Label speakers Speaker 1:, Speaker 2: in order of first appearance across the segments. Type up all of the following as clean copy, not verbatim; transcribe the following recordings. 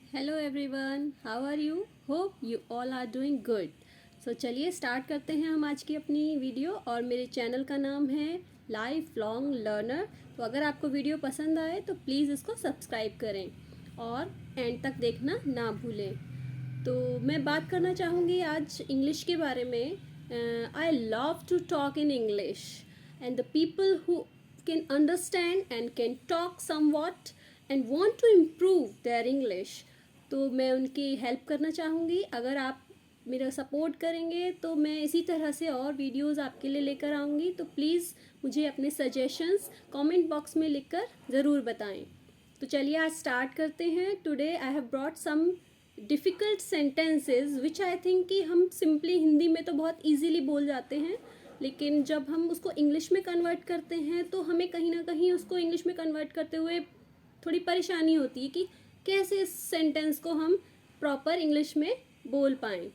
Speaker 1: Hello everyone, how are you? Hope you all are doing good. So चलिए start करते हैं हम आज की अपनी वीडियो। और मेरे चैनल का नाम है लाइफ लॉन्ग लर्नर। तो अगर आपको वीडियो पसंद आए तो प्लीज़ इसको सब्सक्राइब करें और एंड तक देखना ना भूलें। तो मैं बात करना चाहूँगी आज इंग्लिश के बारे में। I love to talk in English and the people who can understand and can talk somewhat and want to improve their English, तो मैं उनकी हेल्प करना चाहूँगी। अगर आप मेरा सपोर्ट करेंगे तो मैं इसी तरह से और वीडियोस आपके लिए लेकर आऊँगी। तो प्लीज़ मुझे अपने सजेशंस कमेंट बॉक्स में लिखकर ज़रूर बताएं। तो चलिए आज स्टार्ट करते हैं। Today I have brought some difficult sentences which I think कि हम सिंपली हिंदी में तो बहुत ईजीली बोल जाते हैं, लेकिन जब हम उसको इंग्लिश में कन्वर्ट करते हैं तो हमें कहीं ना कहीं उसको इंग्लिश में कन्वर्ट करते हुए थोड़ी परेशानी होती है कि कैसे इस सेंटेंस को हम प्रॉपर इंग्लिश में बोल पाएँ।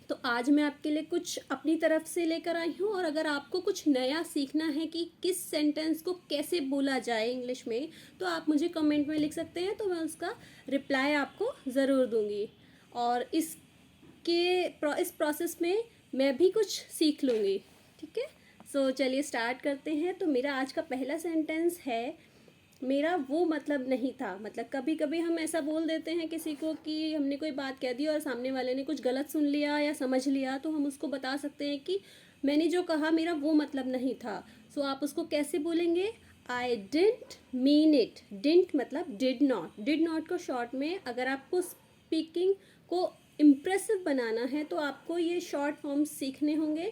Speaker 1: तो आज मैं आपके लिए कुछ अपनी तरफ से लेकर आई हूँ, और अगर आपको कुछ नया सीखना है कि किस सेंटेंस को कैसे बोला जाए इंग्लिश में, तो आप मुझे कमेंट में लिख सकते हैं, तो मैं उसका रिप्लाई आपको ज़रूर दूँगी। और इस प्रोसेस में मैं भी कुछ सीख लूँगी। ठीक है, सो चलिए स्टार्ट करते हैं। तो मेरा आज का पहला सेंटेंस है, मेरा वो मतलब नहीं था। मतलब कभी कभी हम ऐसा बोल देते हैं किसी को कि हमने कोई बात कह दी और सामने वाले ने कुछ गलत सुन लिया या समझ लिया, तो हम उसको बता सकते हैं कि मैंने जो कहा मेरा वो मतलब नहीं था। सो आप उसको कैसे बोलेंगे? I didn't mean it. Didn't मतलब डिड नॉट। डिड नॉट को शॉर्ट में अगर आपको स्पीकिंग को इम्प्रेसिव बनाना है तो आपको ये शॉर्ट फॉर्म्स सीखने होंगे।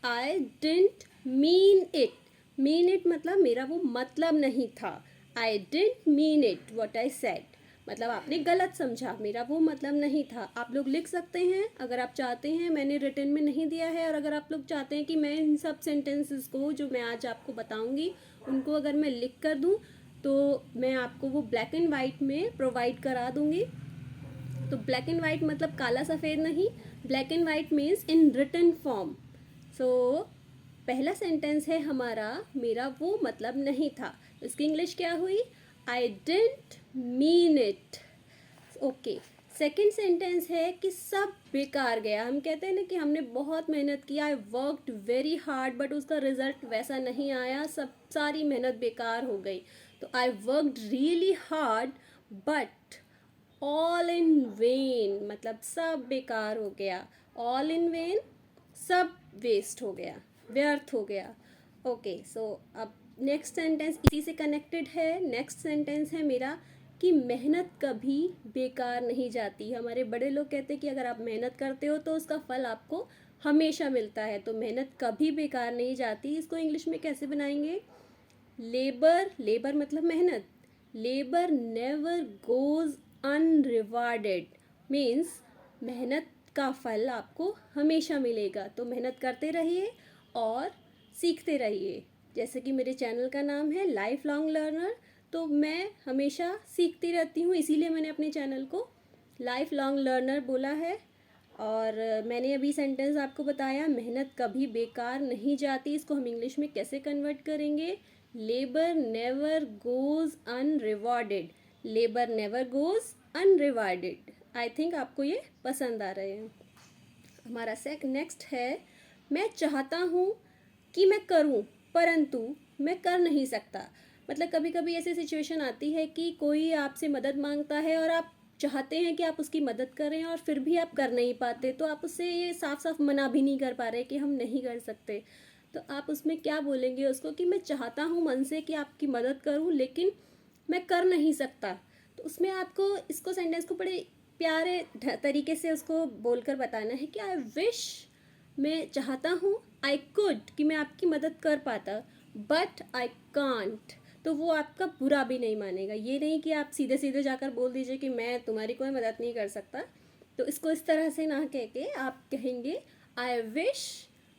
Speaker 1: I didn't mean it. Mean it मतलब मेरा वो मतलब नहीं था। I didn't mean it what I said, मतलब आपने गलत समझा, मेरा वो मतलब नहीं था। आप लोग लिख सकते हैं अगर आप चाहते हैं। मैंने रिटन में नहीं दिया है, और अगर आप लोग चाहते हैं कि मैं इन सब सेंटेंसेस को जो मैं आज आपको बताऊंगी उनको अगर मैं लिख कर दूं, तो मैं आपको वो ब्लैक एंड वाइट में प्रोवाइड करा दूंगी। तो ब्लैक एंड वाइट मतलब काला सफ़ेद नहीं, black and white means in written form. So पहला सेंटेंस है हमारा, मेरा वो मतलब नहीं था। इसकी इंग्लिश क्या हुई? I didn't mean it. Okay, second sentence है कि सब बेकार गया। हम कहते हैं ना कि हमने बहुत मेहनत किया, I worked very hard, but उसका रिजल्ट वैसा नहीं आया, सब सारी मेहनत बेकार हो गई। तो I worked really hard but all in when, मतलब सब बेकार हो गया। ऑल इन वेन, सब वेस्ट हो गया, व्यर्थ हो गया। ओके, सो अब नेक्स्ट सेंटेंस इसी से कनेक्टेड है। नेक्स्ट सेंटेंस है मेरा कि मेहनत कभी बेकार नहीं जाती। हमारे बड़े लोग कहते हैं कि अगर आप मेहनत करते हो तो उसका फल आपको हमेशा मिलता है। तो मेहनत कभी बेकार नहीं जाती, इसको इंग्लिश में कैसे बनाएंगे? लेबर, लेबर मतलब मेहनत, लेबर नेवर गोज अनरिवार्डेड, मीन्स मेहनत का फल आपको हमेशा मिलेगा। तो मेहनत करते रहिए और सीखते रहिए। जैसे कि मेरे चैनल का नाम है लाइफ लॉन्ग लर्नर, तो मैं हमेशा सीखती रहती हूँ, इसीलिए मैंने अपने चैनल को लाइफ लॉन्ग लर्नर बोला है। और मैंने अभी सेंटेंस आपको बताया, मेहनत कभी बेकार नहीं जाती, इसको हम इंग्लिश में कैसे कन्वर्ट करेंगे? Labour never goes unrewarded. Labour never goes unrewarded. I think आपको ये पसंद आ रहे हैं। हमारा नेक्स्ट है, मैं चाहता हूँ कि मैं करूँ परंतु मैं कर नहीं सकता। मतलब कभी कभी ऐसी सिचुएशन आती है कि कोई आपसे मदद मांगता है और आप चाहते हैं कि आप उसकी मदद करें और फिर भी आप कर नहीं पाते, तो आप उससे ये साफ साफ मना भी नहीं कर पा रहे कि हम नहीं कर सकते। तो आप उसमें क्या बोलेंगे उसको कि मैं चाहता हूँ मन से कि आपकी मदद करूँ, लेकिन मैं कर नहीं सकता। तो उसमें आपको इसको सेंटेंस को बड़े प्यारे तरीके से उसको बोलकर बताना है कि आई विश, मैं चाहता हूँ, आई कुड कि मैं आपकी मदद कर पाता, बट आई कांट। तो वो आपका बुरा भी नहीं मानेगा। ये नहीं कि आप सीधे सीधे जाकर बोल दीजिए कि मैं तुम्हारी कोई मदद नहीं कर सकता। तो इसको इस तरह से ना कह के आप कहेंगे I wish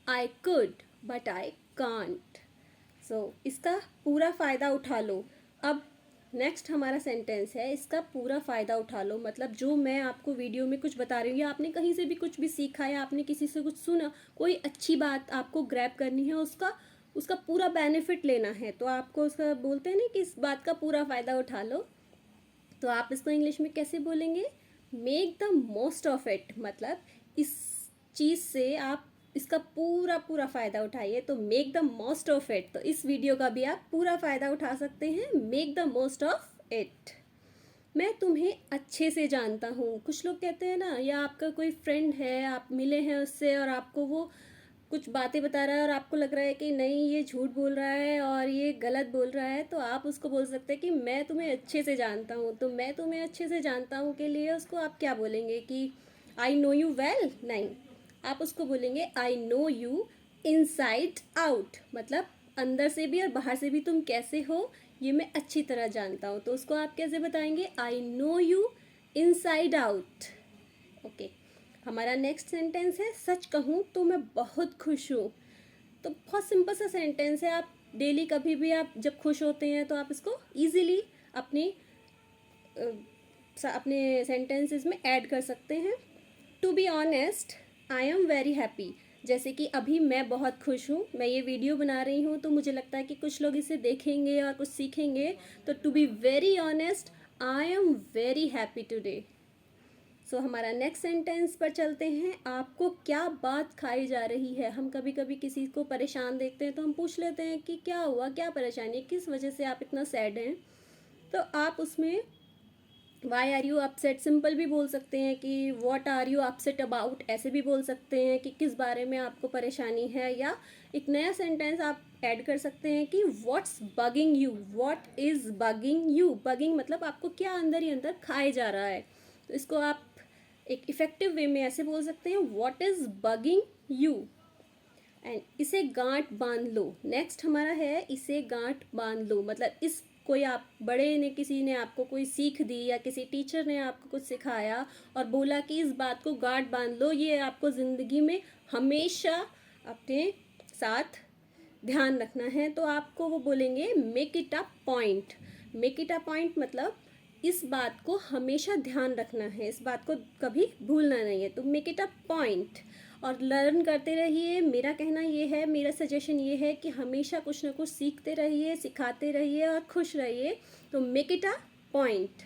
Speaker 1: I could but I can't. So इसका पूरा फ़ायदा उठा लो। अब नेक्स्ट हमारा सेंटेंस है, इसका पूरा फ़ायदा उठा लो। मतलब जो मैं आपको वीडियो में कुछ बता रही हूँ, या आपने कहीं से भी कुछ भी सीखा, या आपने किसी से कुछ सुना, कोई अच्छी बात आपको ग्रैब करनी है, उसका उसका पूरा बेनिफिट लेना है, तो आपको उसका बोलते हैं ना कि इस बात का पूरा फ़ायदा उठा लो। तो आप इसको इंग्लिश में कैसे बोलेंगे? Make the most of it, मतलब इस चीज़ से आप इसका पूरा पूरा फ़ायदा उठाइए। तो make the most of it, तो इस वीडियो का भी आप पूरा फ़ायदा उठा सकते हैं। Make the most of it. मैं तुम्हें अच्छे से जानता हूँ। कुछ लोग कहते हैं ना, या आपका कोई फ्रेंड है, आप मिले हैं उससे और आपको वो कुछ बातें बता रहा है और आपको लग रहा है कि नहीं ये झूठ बोल रहा है और ये गलत बोल रहा है, तो आप उसको बोल सकते हैं कि मैं तुम्हें अच्छे से जानता हूँ। तो मैं तुम्हें अच्छे से जानता हूँ के लिए उसको आप क्या बोलेंगे कि आई नो यू वेल? नहीं, आप उसको बोलेंगे I know you inside out, मतलब अंदर से भी और बाहर से भी तुम कैसे हो ये मैं अच्छी तरह जानता हूँ। तो उसको आप कैसे बताएंगे? I know you inside out. Okay, हमारा नेक्स्ट सेंटेंस है सच कहूँ तो मैं बहुत खुश हूँ। तो बहुत सिंपल सा सेंटेंस है, आप डेली कभी भी आप जब खुश होते हैं तो आप इसको इजीली अपने सेंटेंसेस में ऐड कर सकते हैं। To be honest I am very happy, जैसे कि अभी मैं बहुत खुश हूँ, मैं ये वीडियो बना रही हूँ तो मुझे लगता है कि कुछ लोग इसे देखेंगे और कुछ सीखेंगे। तो to be very honest I am very happy today. So हमारा नेक्स्ट सेंटेंस पर चलते हैं। आपको क्या बात खाई जा रही है? हम कभी कभी किसी को परेशान देखते हैं तो हम पूछ लेते हैं कि क्या हुआ, क्या परेशानी, किस वजह से आप इतना सैड हैं। तो आप उसमें why are you upset simple भी बोल सकते हैं कि what are you upset about, ऐसे भी बोल सकते हैं कि किस बारे में आपको परेशानी है। या एक नया सेंटेंस आप ऐड कर सकते हैं कि what's bugging you, what is bugging you. Bugging मतलब आपको क्या अंदर ही अंदर खाए जा रहा है। तो इसको आप एक इफ़ेक्टिव वे में ऐसे बोल सकते हैं, what is bugging you. And इसे गांठ बांध लो। नेक्स्ट हमारा है इसे गांठ बांध लो, मतलब इस कोई आप बड़े ने, किसी ने आपको कोई सीख दी या किसी टीचर ने आपको कुछ सिखाया और बोला कि इस बात को गांठ बांध लो, ये आपको ज़िंदगी में हमेशा अपने साथ ध्यान रखना है। तो आपको वो बोलेंगे make it a point. Make it a point मतलब इस बात को हमेशा ध्यान रखना है, इस बात को कभी भूलना नहीं है। तो मेक इट अ पॉइंट और लर्न करते रहिए। मेरा कहना ये है, मेरा सजेशन ये है कि हमेशा कुछ ना कुछ सीखते रहिए, सिखाते रहिए और खुश रहिए। तो make it a point.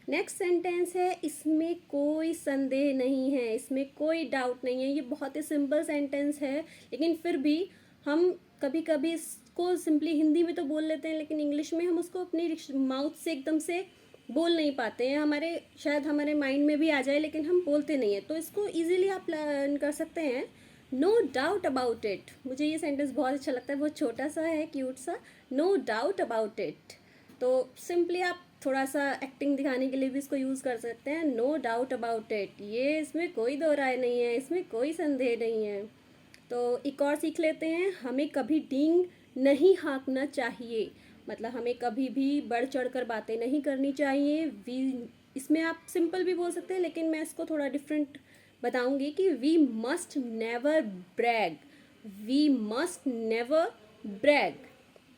Speaker 1: Next sentence है इसमें कोई संदेह नहीं है, इसमें कोई डाउट नहीं है। ये बहुत ही सिंपल सेंटेंस है, लेकिन फिर भी हम कभी कभी इसको सिंपली हिंदी में तो बोल लेते हैं, लेकिन इंग्लिश में हम उसको अपनी माउथ से एकदम से बोल नहीं पाते हैं। शायद हमारे माइंड में भी आ जाए लेकिन हम बोलते नहीं हैं। तो इसको इजीली आप लर्न कर सकते हैं, नो डाउट अबाउट इट। मुझे ये सेंटेंस बहुत अच्छा लगता है, बहुत छोटा सा है, क्यूट सा, नो डाउट अबाउट इट। तो सिंपली आप थोड़ा सा एक्टिंग दिखाने के लिए भी इसको यूज़ कर सकते हैं, नो डाउट अबाउट इट। ये इसमें कोई दो राय नहीं है, इसमें कोई संदेह नहीं है। तो एक और सीख लेते हैं, हमें कभी डींग नहीं हाँकना चाहिए, मतलब हमें कभी भी बढ़ चढ़ कर बातें नहीं करनी चाहिए। इसमें आप सिंपल भी बोल सकते हैं, लेकिन मैं इसको थोड़ा डिफरेंट बताऊंगी कि we must never brag. We must never brag,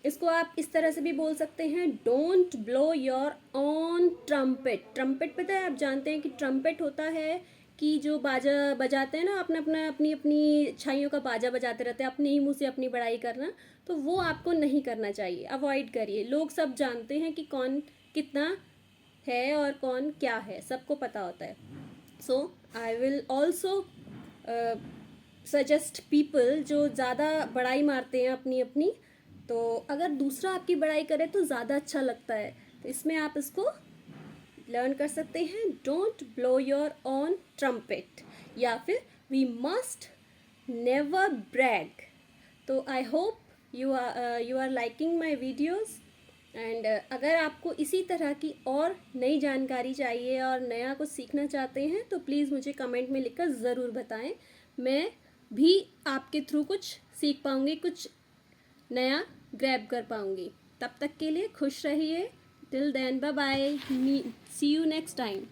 Speaker 1: इसको आप इस तरह से भी बोल सकते हैं, don't blow your own trumpet. Trumpet पता है, आप जानते हैं कि ट्रम्पेट होता है कि जो बाजा बजाते हैं ना, अपना अपना अपनी अपनी छाइयों का बाजा बजाते रहते हैं, अपने ही मुंह से अपनी बड़ाई करना, तो वो आपको नहीं करना चाहिए, अवॉइड करिए। लोग सब जानते हैं कि कौन कितना है और कौन क्या है, सबको पता होता है। So I will also suggest people जो ज़्यादा बड़ाई मारते हैं अपनी अपनी, तो अगर दूसरा आपकी बड़ाई करे तो ज़्यादा अच्छा लगता है। तो इसमें आप इसको लर्न कर सकते हैं, don't blow your own trumpet, या फिर वी मस्ट नेवर ब्रैग। तो I hope you are liking my videos. And अगर आपको इसी तरह की और नई जानकारी चाहिए और नया कुछ सीखना चाहते हैं तो प्लीज़ मुझे कमेंट में लिखकर ज़रूर बताएं। मैं भी आपके थ्रू कुछ सीख पाऊँगी, कुछ नया ग्रैब कर पाऊँगी। तब तक के लिए खुश रहिए। Till then bye bye, see you next time.